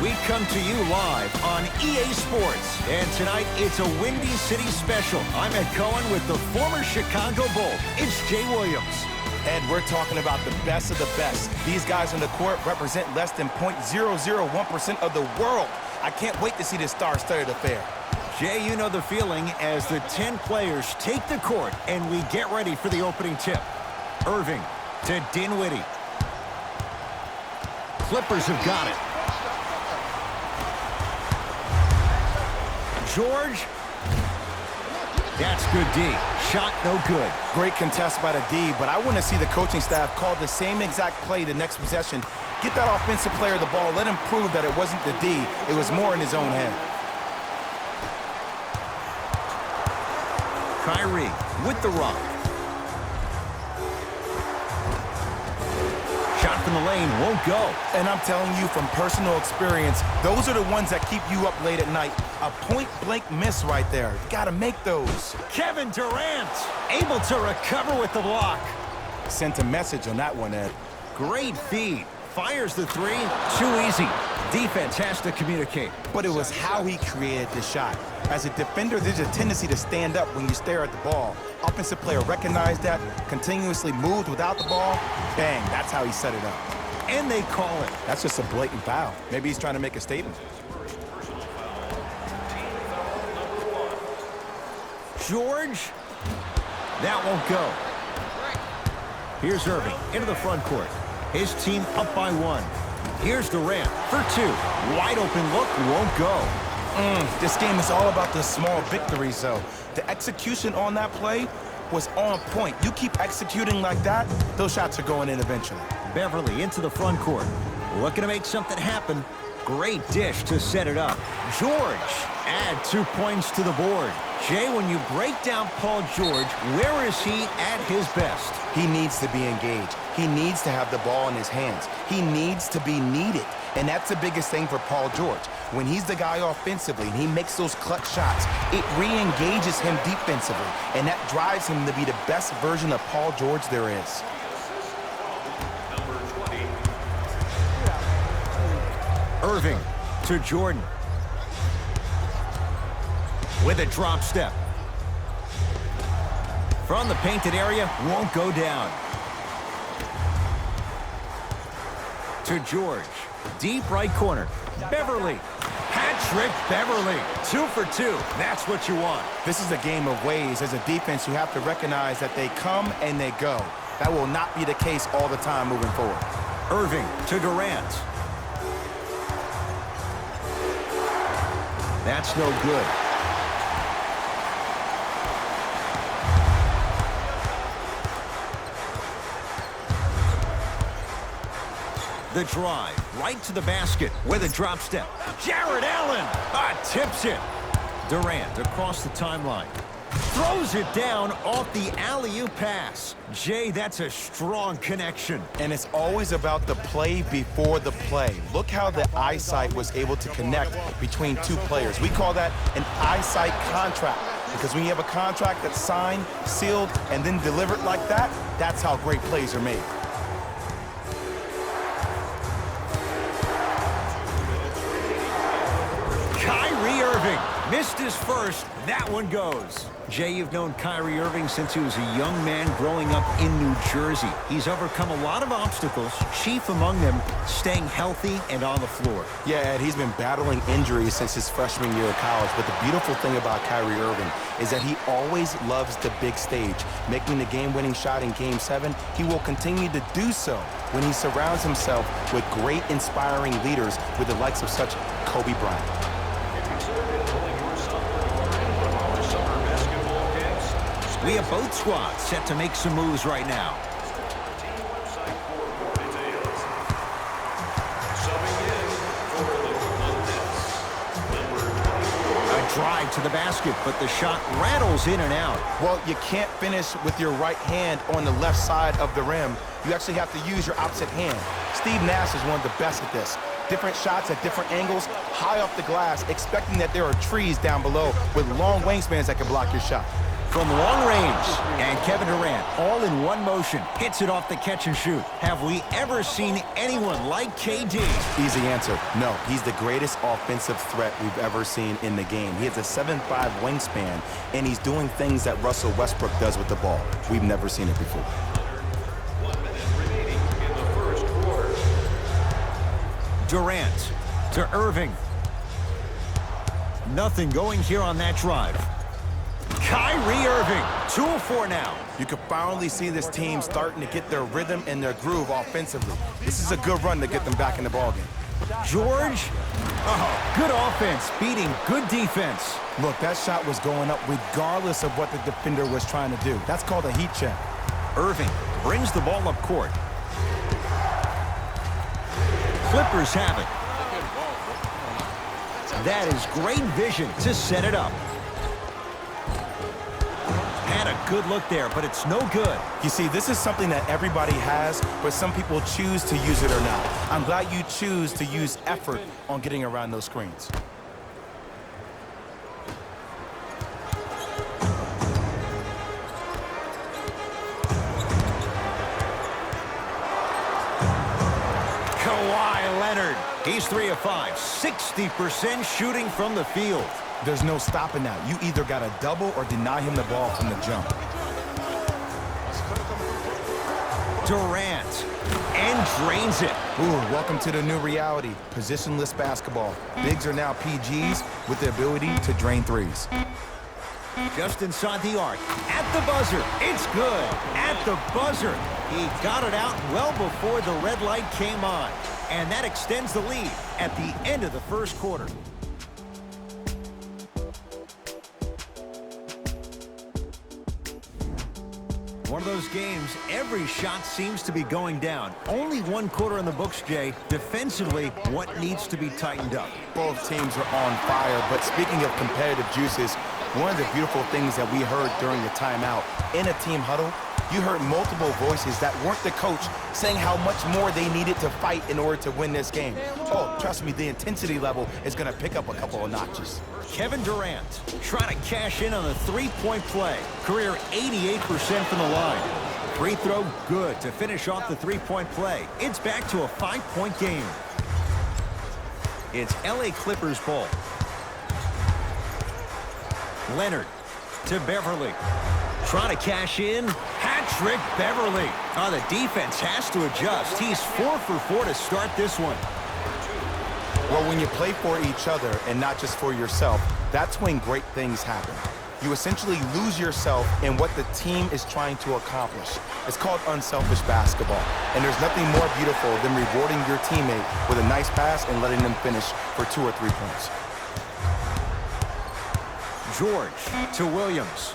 We come to you live on EA Sports, and tonight it's a Windy City special. I'm Ed Cohen with the former Chicago Bull. It's Jay Williams. Ed, we're talking about the best of the best. These guys on the court represent less than 0.001% of the world. I can't wait to see this star-studded affair. Jay, you know the feeling as the 10 players take the court and we get ready for the opening tip. Irving to Dinwiddie. Clippers have got it. George. That's good D. Shot no good. Great contest by the D, but I want to see the coaching staff call the same exact play the next possession. Get that offensive player the ball. Let him prove that it wasn't the D. It was more in his own head. Kyrie with the rock. Shot from the lane won't go. And I'm telling you from personal experience, those are the ones that keep you up late at night. A point-blank miss right there. You gotta make those. Kevin Durant able to recover with the block. Sent a message on that one, Ed. Great feed. Fires the three. Too easy. Defense has to communicate. But it was how he created the shot. As a defender, there's a tendency to stand up when you stare at the ball. Offensive player recognized that, continuously moved without the ball. Bang, that's how he set it up. And they call it. That's just a blatant foul. Maybe he's trying to make a statement. George. That won't go. Here's Irving into the front court. His team up by one. Here's Durant for two. Wide open look won't go. This game is all about the small victories, though. The execution on that play was on point. You keep executing like that, those shots are going in eventually. Beverly into the front court. Looking to make something happen. Great dish to set it up. George add 2 points to the board. Jay, when you break down Paul George, where is he at his best? He needs to be engaged. He needs to have the ball in his hands. He needs to be needed. And that's the biggest thing for Paul George. When he's the guy offensively and he makes those clutch shots, it re-engages him defensively. And that drives him to be the best version of Paul George there is. Irving to Jordan. With a drop step. From the painted area, won't go down. To George. Deep right corner. Beverly. Patrick Beverly. 2 for 2. That's what you want. This is a game of ways. As a defense, you have to recognize that they come and they go. That will not be the case all the time moving forward. Irving to Durant. That's no good. The drive, right to the basket with a drop step. Jared Allen tips it. Durant across the timeline. Throws it down off the alley-oop pass. Jay, that's a strong connection. And it's always about the play before the play. Look how the eyesight was able to connect between two players. We call that an eyesight contract. Because when you have a contract that's signed, sealed, and then delivered like that, that's how great plays are made. Missed his first. That one goes. Jay, you've known Kyrie Irving since he was a young man growing up in New Jersey. He's overcome a lot of obstacles, chief among them staying healthy and on the floor. Yeah, Ed, he's been battling injuries since his freshman year of college, but the beautiful thing about Kyrie Irving is that he always loves the big stage. Making the game-winning shot in Game 7, he will continue to do so when he surrounds himself with great, inspiring leaders with the likes of such Kobe Bryant. We have both squads set to make some moves right now. A drive to the basket, but the shot rattles in and out. Well, you can't finish with your right hand on the left side of the rim. You actually have to use your opposite hand. Steve Nash is one of the best at this. Different shots at different angles, high off the glass, expecting that there are trees down below with long wingspans that can block your shot. from long range. And Kevin Durant, all in one motion, hits it off the catch and shoot. Have we ever seen anyone like KD? Easy answer. No, he's the greatest offensive threat we've ever seen in the game. He has a 7'5" wingspan, and he's doing things that Russell Westbrook does with the ball. We've never seen it before. 1 minute remaining in the first quarter. Durant to Irving. Nothing going here on that drive. Kyrie Irving, 2 of 4 now. You can finally see this team starting to get their rhythm and their groove offensively. This is a good run to get them back in the ballgame. George, good offense beating good defense. Look, that shot was going up regardless of what the defender was trying to do. That's called a heat check. Irving brings the ball up court. Clippers have it. That is great vision to set it up. Had a good look there, but it's no good. You see, this is something that everybody has, but some people choose to use it or not. I'm glad you choose to use effort on getting around those screens. Kawhi Leonard. He's 3 of 5, 60% shooting from the field. There's no stopping that. You either got to double or deny him the ball from the jump. Durant, and drains it. Ooh, welcome to the new reality. Positionless basketball. Bigs are now PGs with the ability to drain threes. Just inside the arc, at the buzzer, it's good. At the buzzer, he got it out well before the red light came on. And that extends the lead at the end of the first quarter. One of those games, every shot seems to be going down. Only 1 quarter in the books, Jay. Defensively, what needs to be tightened up? Both teams are on fire, but speaking of competitive juices, one of the beautiful things that we heard during the timeout, in a team huddle, you heard multiple voices that weren't the coach saying how much more they needed to fight in order to win this game. Oh, trust me, the intensity level is going to pick up a couple of notches. Kevin Durant trying to cash in on a three-point play. Career 88% from the line. Free throw good to finish off the three-point play. It's back to a 5-point game. It's LA Clippers ball. Leonard to Beverly. Trying to cash in. Hat-trick Beverly. Oh, the defense has to adjust. He's 4 for 4 to start this one. Well, when you play for each other and not just for yourself, that's when great things happen. You essentially lose yourself in what the team is trying to accomplish. It's called unselfish basketball. And there's nothing more beautiful than rewarding your teammate with a nice pass and letting them finish for 2 or 3 points. George to Williams.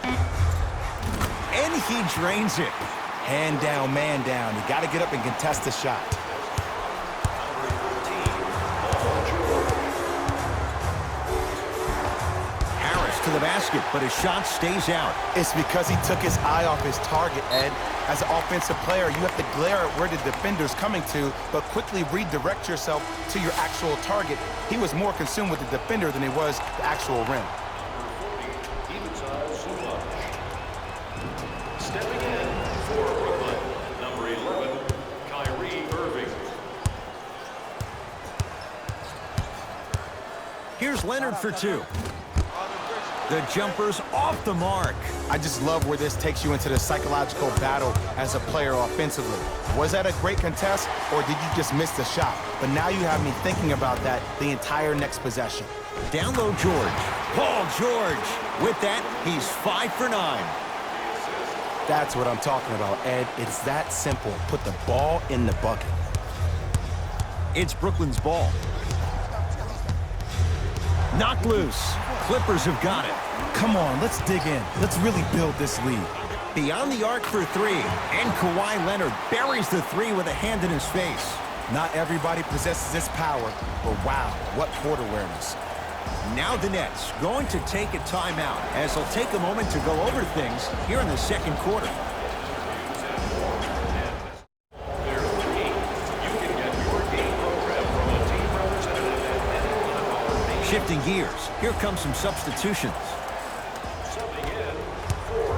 And he drains it. Hand down, man down. You got to get up and contest the shot. Harris to the basket, but his shot stays out. It's because he took his eye off his target, Ed. As an offensive player, you have to glare at where the defender's coming to, but quickly redirect yourself to your actual target. He was more consumed with the defender than he was the actual rim. Stepping in for Brooklyn, number 11, Kyrie Irving. Here's Leonard for 2. The jumper's off the mark. I just love where this takes you into the psychological battle as a player offensively. Was that a great contest, or did you just miss the shot? But now you have me thinking about that the entire next possession. Down low, George. Paul George. With that, he's 5 for 9. That's what I'm talking about, Ed. It's that simple. Put the ball in the bucket. It's Brooklyn's ball. Knocked loose. Clippers have got it. Come on, let's dig in. Let's really build this lead. Beyond the arc for 3. And Kawhi Leonard buries the 3 with a hand in his face. Not everybody possesses this power, but wow, what court awareness. Now the Nets going to take a timeout as they'll take a moment to go over things here in the second quarter. Shifting gears, here comes some substitutions. Subbing in for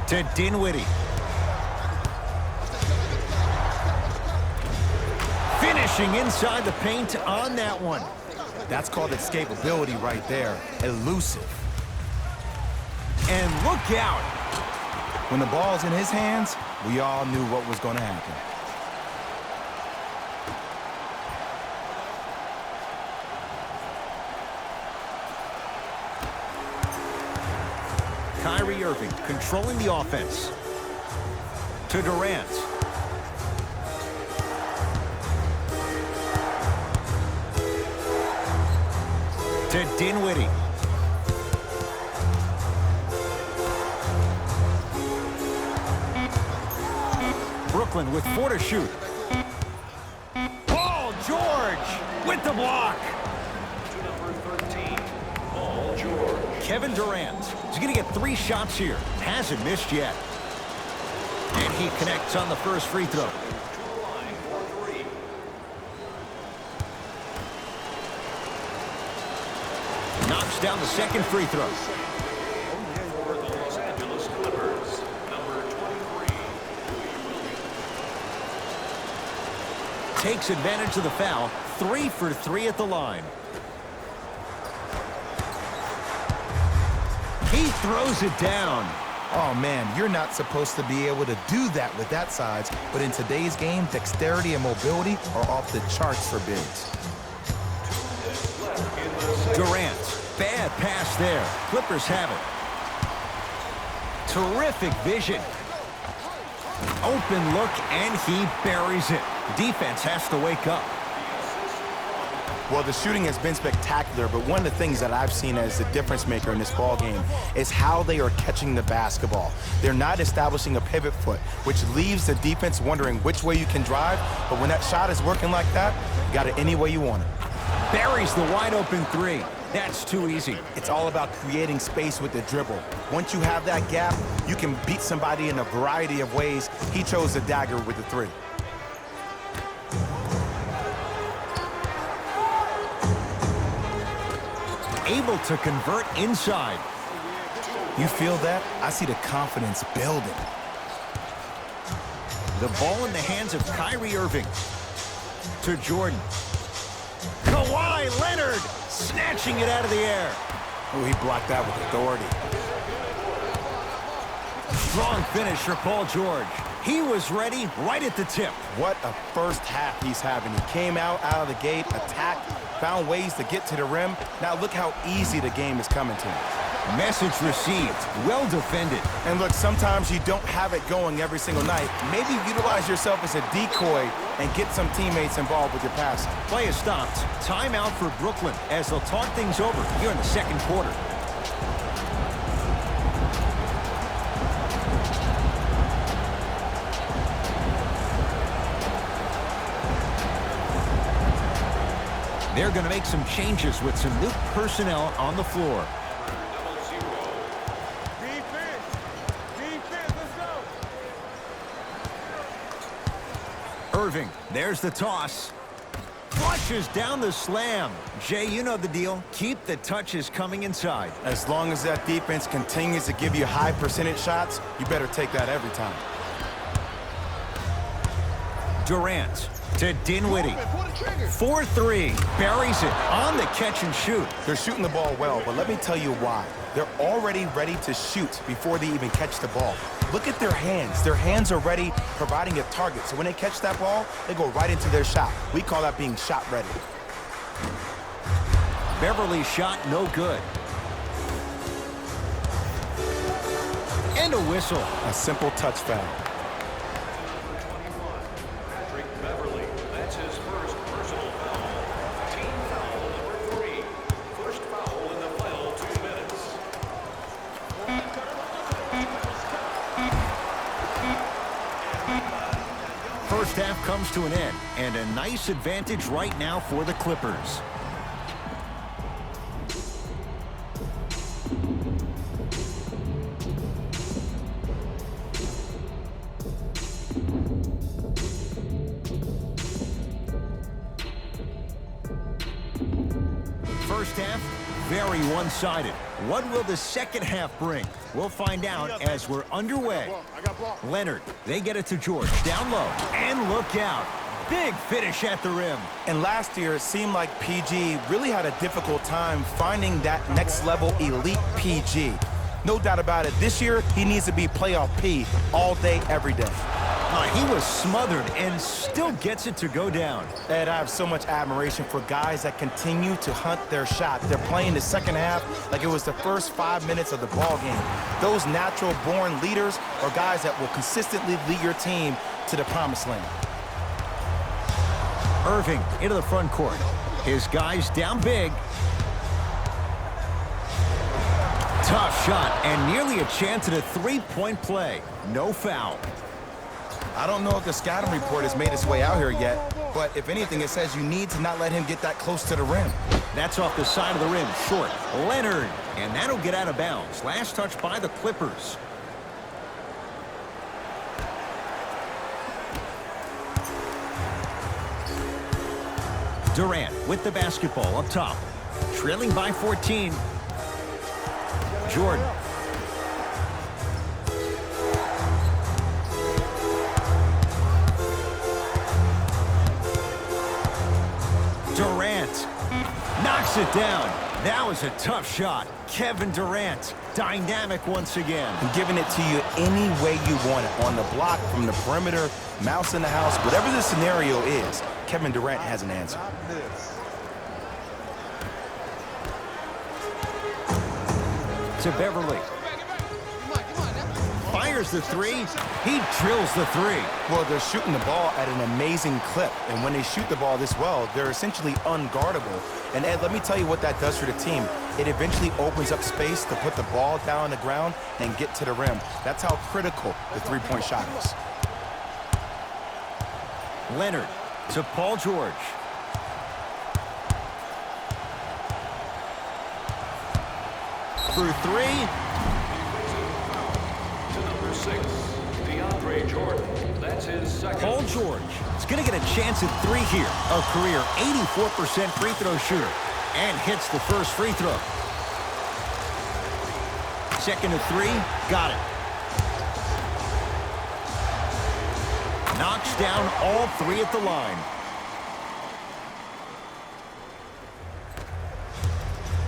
To Dinwiddie. Finishing inside the paint on that one. That's called escapability right there. Elusive. And look out. When the ball's in his hands, we all knew what was going to happen. Kyrie Irving controlling the offense. To Durant. To Dinwiddie. Brooklyn with 4 to shoot. Paul George with the block. To number 13, Paul George. Kevin Durant. He's going to get 3 shots here. Hasn't missed yet. And he connects on the first free throw. To the line for 3. Knocks down the second free throw. For the Los Angeles Clippers, number 23, Takes advantage of the foul. 3 for 3 at the line. He throws it down. Oh, man, you're not supposed to be able to do that with that size, but in today's game, dexterity and mobility are off the charts for bigs. Durant. Bad pass there. Clippers have it. Terrific vision. Open look, and he buries it. Defense has to wake up. Well, the shooting has been spectacular, but one of the things that I've seen as the difference maker in this ball game is how they are catching the basketball. They're not establishing a pivot foot, which leaves the defense wondering which way you can drive, but when that shot is working like that, you got it any way you want it. Buries the wide open 3. That's too easy. It's all about creating space with the dribble. Once you have that gap, you can beat somebody in a variety of ways. He chose the dagger with the 3. Able to convert inside. You feel that? I see the confidence building. The ball in the hands of Kyrie Irving. To Jordan. Kawhi Leonard snatching it out of the air. Oh, he blocked that with authority. Strong finish for Paul George. He was ready right at the tip. What a first half he's having. He came out of the gate, attacked, found ways to get to the rim. Now look how easy the game is coming to him. Message received. Well defended. And look, sometimes you don't have it going every single night. Maybe utilize yourself as a decoy and get some teammates involved with your passing. Play is stopped. Timeout for Brooklyn as they'll talk things over here in the second quarter. They're going to make some changes with some new personnel on the floor. Irving, there's the toss. Flushes down the slam. Jay, you know the deal. Keep the touches coming inside. As long as that defense continues to give you high percentage shots, you better take that every time. Durant to Dinwiddie. 4-3. Buries it on the catch and shoot. They're shooting the ball well, but let me tell you why. They're already ready to shoot before they even catch the ball. Look at their hands. Their hands are ready, providing a target. So when they catch that ball, they go right into their shot. We call that being shot ready. Beverly's shot no good. And a whistle. A simple touch foul. Beverly. That's his first personal foul. Team foul number 3. First foul in the final 2 minutes. First half comes to an end, and a nice advantage right now for the Clippers. First half, very one-sided. What will the second half bring? We'll find out as we're underway. Leonard, they get it to George. Down low. And look out. Big finish at the rim. And last year, it seemed like PG really had a difficult time finding that next level elite PG. No doubt about it, this year, he needs to be playoff P all day, every day. He was smothered and still gets it to go down. Ed, I have so much admiration for guys that continue to hunt their shot. They're playing the second half like it was the first 5 minutes of the ball game. Those natural-born leaders are guys that will consistently lead your team to the promised land. Irving into the front court. His guys down big. Tough shot and nearly a chance at a three-point play. No foul. I don't know if the scouting report has made its way out here yet, but if anything, it says you need to not let him get that close to the rim. That's off the side of the rim. Short. Leonard. And that'll get out of bounds. Last touch by the Clippers. Durant with the basketball up top. Trailing by 14. Jordan. Durant knocks it down. That was a tough shot. Kevin Durant, dynamic once again. And giving it to you any way you want it. On the block, from the perimeter, mouse in the house, whatever the scenario is, Kevin Durant has an answer. To Beverly. Fires the three. He drills the three. Well, they're shooting the ball at an amazing clip. And when they shoot the ball this well, they're essentially unguardable. And Ed, let me tell you what that does for the team. It eventually opens up space to put the ball down on the ground and get to the rim. That's how critical the three-point shot is. Leonard to Paul George. Through three. To number 6, Jordan. That's his second. Paul George is going to get a chance at three here. A career 84% free throw shooter. And hits the first free throw. Second to three. Got it. Knocks down all three at the line.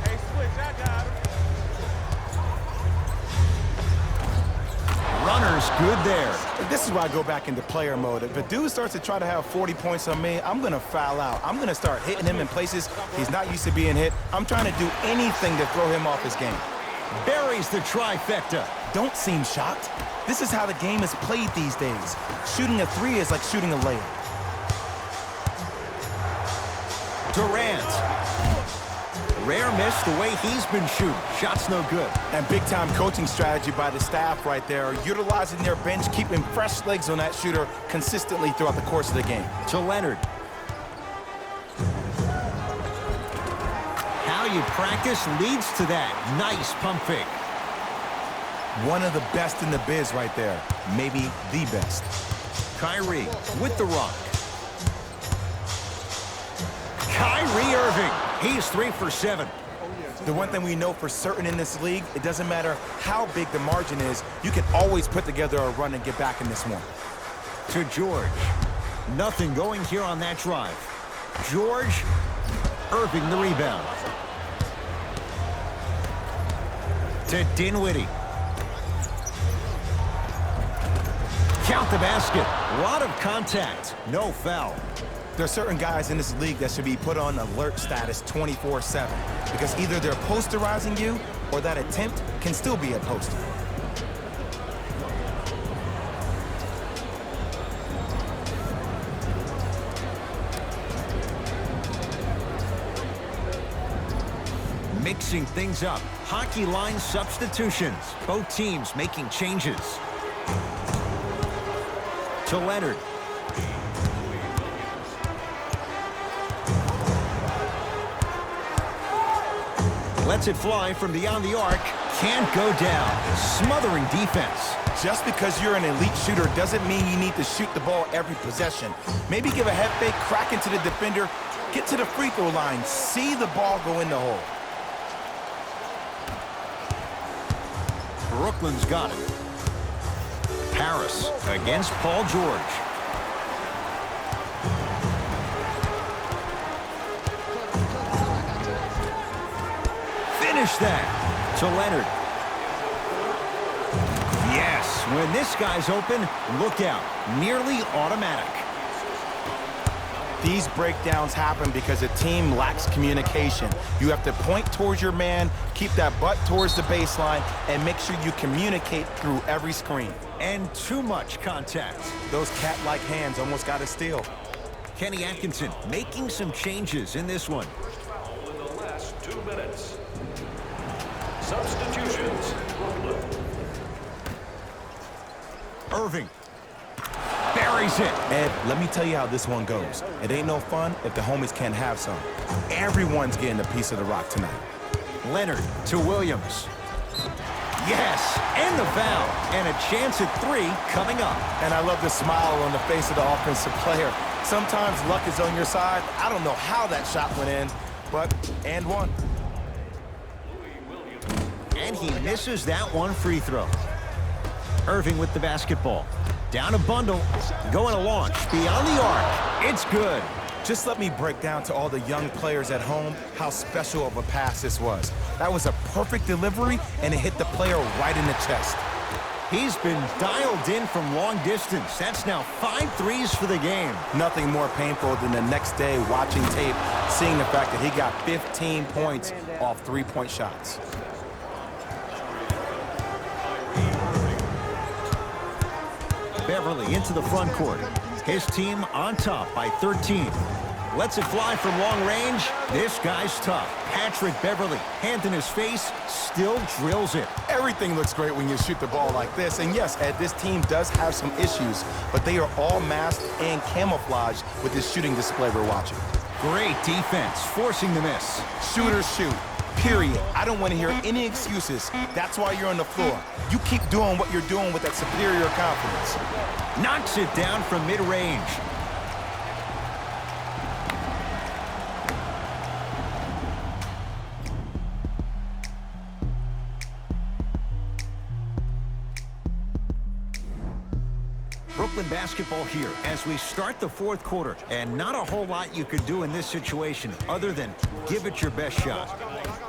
Hey, switch, I got him. Runners good there. This is why I go back into player mode. If a dude starts to try to have 40 points on me, I'm going to foul out. I'm going to start hitting him in places he's not used to being hit. I'm trying to do anything to throw him off his game. Buries the trifecta. Don't seem shocked. This is how the game is played these days. Shooting a three is like shooting a layup. Durant. Rare miss the way he's been shooting. Shot's no good. And big-time coaching strategy by the staff right there, utilizing their bench, keeping fresh legs on that shooter consistently throughout the course of the game. To Leonard. How you practice leads to that. Nice pump fake. One of the best in the biz right there. Maybe the best. Kyrie with the rock. Kyrie Irving. He's 3 for 7. The one thing we know for certain in this league, it doesn't matter how big the margin is, you can always put together a run and get back in this one. To George. Nothing going here on that drive. George. Irving the rebound. To Dinwiddie. Count the basket. A lot of contact. No foul. There are certain guys in this league that should be put on alert status 24/7 because either they're posterizing you or that attempt can still be a poster. Mixing things up. Hockey line substitutions. Both teams making changes. To Leonard. Lets it fly from beyond the arc. Can't go down. Smothering defense. Just because you're an elite shooter doesn't mean you need to shoot the ball every possession. Maybe give a head fake, crack into the defender, get to the free throw line, see the ball go in the hole. Brooklyn's got it. Harris against Paul George. Finish that to Leonard. Yes, when this guy's open, look out. Nearly automatic. These breakdowns happen because a team lacks communication. You have to point towards your man, keep that butt towards the baseline, and make sure you communicate through every screen. And too much contact. Those cat-like hands almost got a steal. Kenny Atkinson making some changes in this one. First foul in the last 2 minutes. Substitutions, Brooklyn. Irving buries it. Ed, let me tell you how this one goes. It ain't no fun if the homies can't have some. Everyone's getting a piece of the rock tonight. Leonard to Williams. Yes, and the foul. And a chance at 3 coming up. And I love the smile on the face of the offensive player. Sometimes luck is on your side. I don't know how that shot went in, but and one. And he misses that one free throw. Irving with the basketball. Down a bundle. Going to launch. Beyond the arc. It's good. Just let me break down to all the young players at home how special of a pass this was. That was a perfect delivery, and it hit the player right in the chest. He's been dialed in from long distance. That's now 5 threes for the game. Nothing more painful than the next day watching tape, seeing the fact that he got 15 points off three-point shots. Beverly into the front court. His team on top by 13. Lets it fly from long range. This guy's tough. Patrick Beverly, hand in his face, still drills it. Everything looks great when you shoot the ball like this. And yes, Ed, this team does have some issues, but they are all masked and camouflaged with this shooting display we're watching. Great defense, forcing the miss. Shooters shoot, period. I don't want to hear any excuses. That's why you're on the floor. You keep doing what you're doing with that superior confidence. Knocks it down from mid-range. Brooklyn basketball here as we start the fourth quarter. And not a whole lot you could do in this situation other than give it your best shot.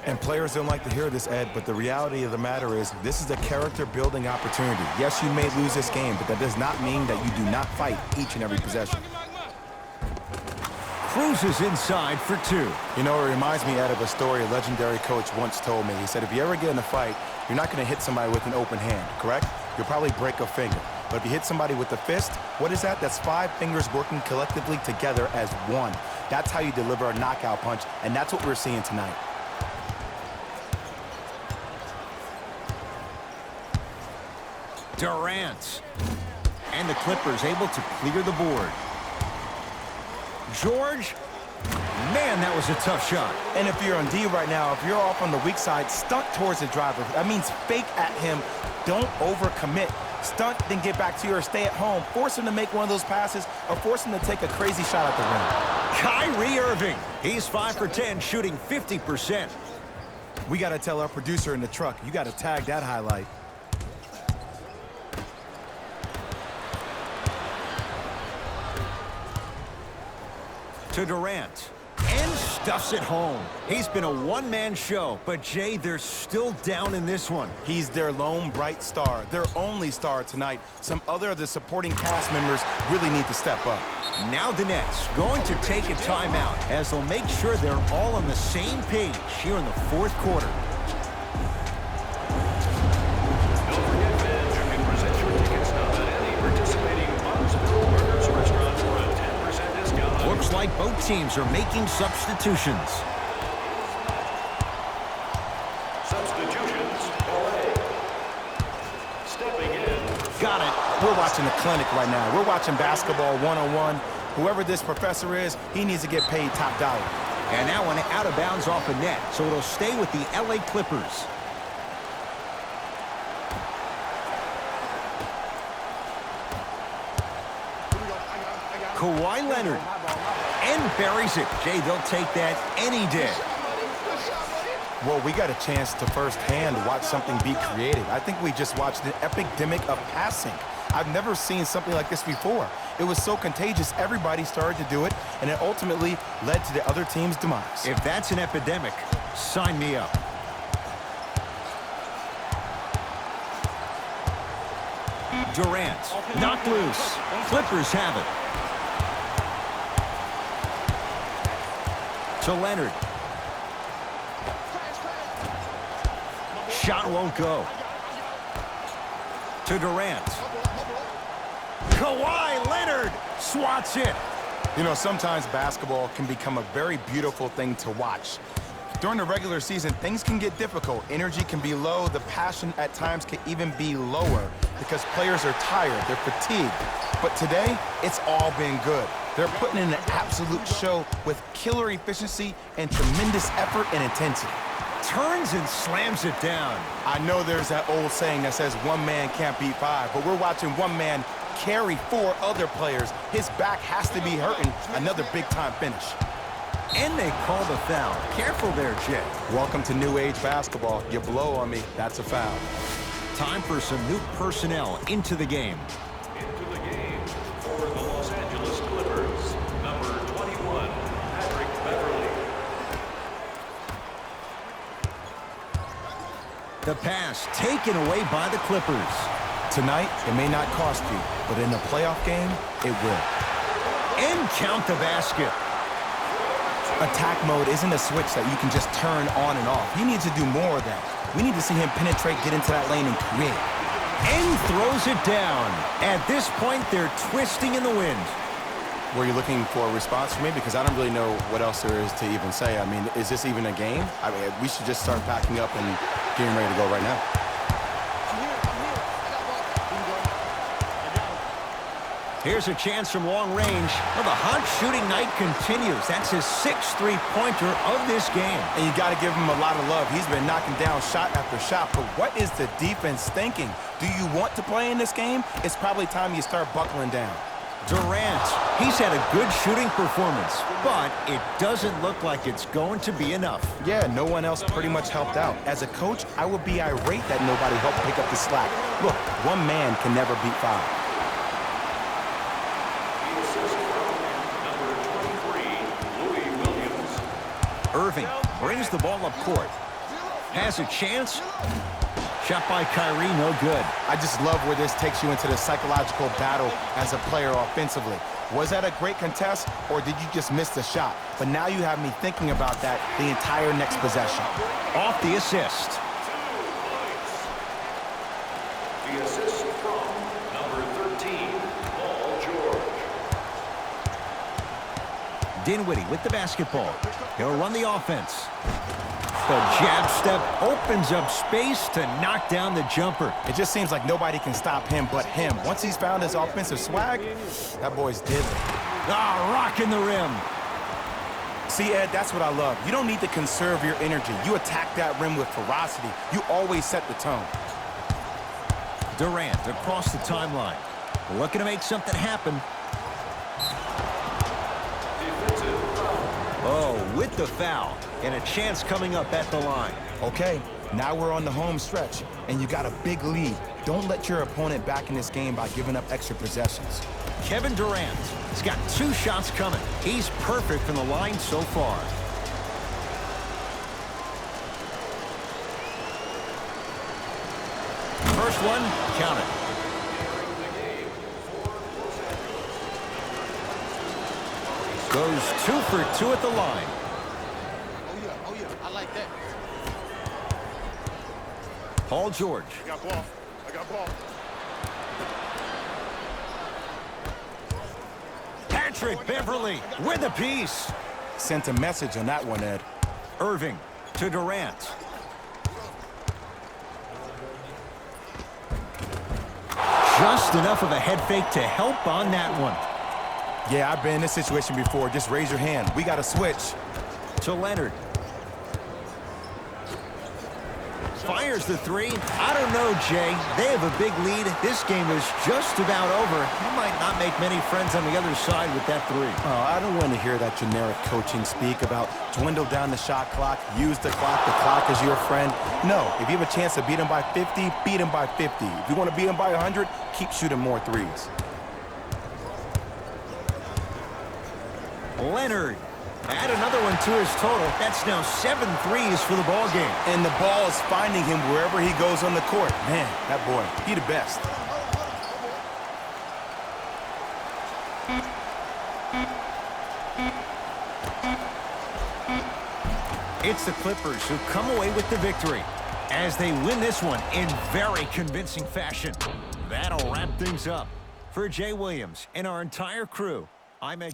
And players don't like to hear this, Ed, but the reality of the matter is this is a character-building opportunity. Yes, you may lose this game, but that does not mean that you do not fight each and every possession. Cruises inside for 2. You know, it reminds me, Ed, of a story a legendary coach once told me. He said, if you ever get in a fight, you're not going to hit somebody with an open hand, correct? You'll probably break a finger. But if you hit somebody with the fist, what is that? That's 5 fingers working collectively together as one. That's how you deliver a knockout punch, and that's what we're seeing tonight. Durant. And the Clippers able to clear the board. George. Man, that was a tough shot. And if you're on D right now, if you're off on the weak side, stunt towards the driver. That means fake at him. Don't overcommit. Stunt, then get back to you or stay at home. Force him to make one of those passes or force him to take a crazy shot at the rim. Kyrie Irving. He's 5 for 10, shooting 50%. We got to tell our producer in the truck, you got to tag that highlight. To Durant. And stuffs it home. He's been a one-man show, but Jay, they're still down in this one. He's their lone bright star, their only star tonight. Some other of the supporting cast members really need to step up. Now the Nets going to take a timeout as they'll make sure they're all on the same page here in the fourth quarter. Don't forget, fans, you can present your tickets now at any participating Bosville Burgers restaurant for a 10% discount. Looks like both teams are making substitutions. Substitutions, LA. Stepping in. Got it. We're watching a clinic right now. We're watching basketball one-on-one. Whoever this professor is, he needs to get paid top dollar. And that one out of bounds off a net, so it'll stay with the LA Clippers. Kawhi Leonard. And buries it. Jay, they'll take that any day. Well, we got a chance to firsthand watch something be created. I think we just watched an epidemic of passing. I've never seen something like this before. It was so contagious, everybody started to do it, and it ultimately led to the other team's demise. If that's an epidemic, sign me up. Durant, knocked loose. Clippers have it. To Leonard. Shot won't go. To Durant. Kawhi Leonard swats it. You know, sometimes basketball can become a very beautiful thing to watch. During the regular season, things can get difficult. Energy can be low. The passion at times can even be lower because players are tired. They're fatigued. But today, it's all been good. They're putting in an absolute show with killer efficiency and tremendous effort and intensity. Turns and slams it down. I know there's that old saying that says one man can't beat five, but we're watching one man carry four other players. His back has to be hurting. Another big-time finish. And they call the foul. Careful there, Jay. Welcome to new age basketball. You blow on me, that's a foul. Time for some new personnel into the game. Into the game for the Los Angeles Clippers, number 21, Patrick Beverly. The pass taken away by the Clippers. Tonight, it may not cost you, but in a playoff game, it will. And count the basket. Attack mode isn't a switch that you can just turn on and off. He needs to do more of that. We need to see him penetrate, get into that lane, and create. And throws it down. At this point, they're twisting in the wind. Were you looking for a response from me? Because I don't really know what else there is to even say. I mean, is this even a game? I mean, we should just start packing up and getting ready to go right now. Here's a chance from long range. Well, the hot shooting night continues. That's his 6th three-pointer of this game. And you got to give him a lot of love. He's been knocking down shot after shot. But what is the defense thinking? Do you want to play in this game? It's probably time you start buckling down. Durant, he's had a good shooting performance, but it doesn't look like it's going to be enough. Yeah, no one else pretty much helped out. As a coach, I would be irate that nobody helped pick up the slack. Look, one man can never beat five. Irving brings the ball up court. Has a chance. Shot by Kyrie, no good. I just love where this takes you into the psychological battle as a player offensively. Was that a great contest, or did you just miss the shot? But now you have me thinking about that the entire next possession. Off the assist. The assist from number 13, Paul George. Dinwiddie with the basketball. He'll run the offense. The jab step opens up space to knock down the jumper. It just seems like nobody can stop him but him. Once he's found his offensive swag, that boy's deadly. Ah, rocking the rim. See, Ed, that's what I love. You don't need to conserve your energy. You attack that rim with ferocity. You always set the tone. Durant across the timeline. Looking to make something happen. Oh, with the foul. And a chance coming up at the line. Okay, now we're on the home stretch, and you got a big lead. Don't let your opponent back in this game by giving up extra possessions. Kevin Durant has got 2 shots coming. He's perfect from the line so far. First one, count it. Goes 2 for 2 at the line. Oh yeah, I like that. Paul George. I got ball. Patrick Beverly with a piece. Sent a message on that one, Ed. Irving to Durant. Just enough of a head fake to help on that one. Yeah, I've been in this situation before. Just raise your hand. We got to switch. To Leonard. fires the three. I don't know, Jay. They have a big lead. This game is just about over. He might not make many friends on the other side with that three. Oh, I don't want to hear that generic coaching speak about dwindle down the shot clock, use the clock is your friend. No, if you have a chance to beat him by 50, beat him by 50. If you want to beat him by 100, keep shooting more threes. Leonard. Add another one to his total. That's now 7 threes for the ball game. And the ball is finding him wherever he goes on the court. Man, that boy, he the best. It's the Clippers who come away with the victory as they win this one in very convincing fashion. That'll wrap things up. For Jay Williams and our entire crew, I'm Ed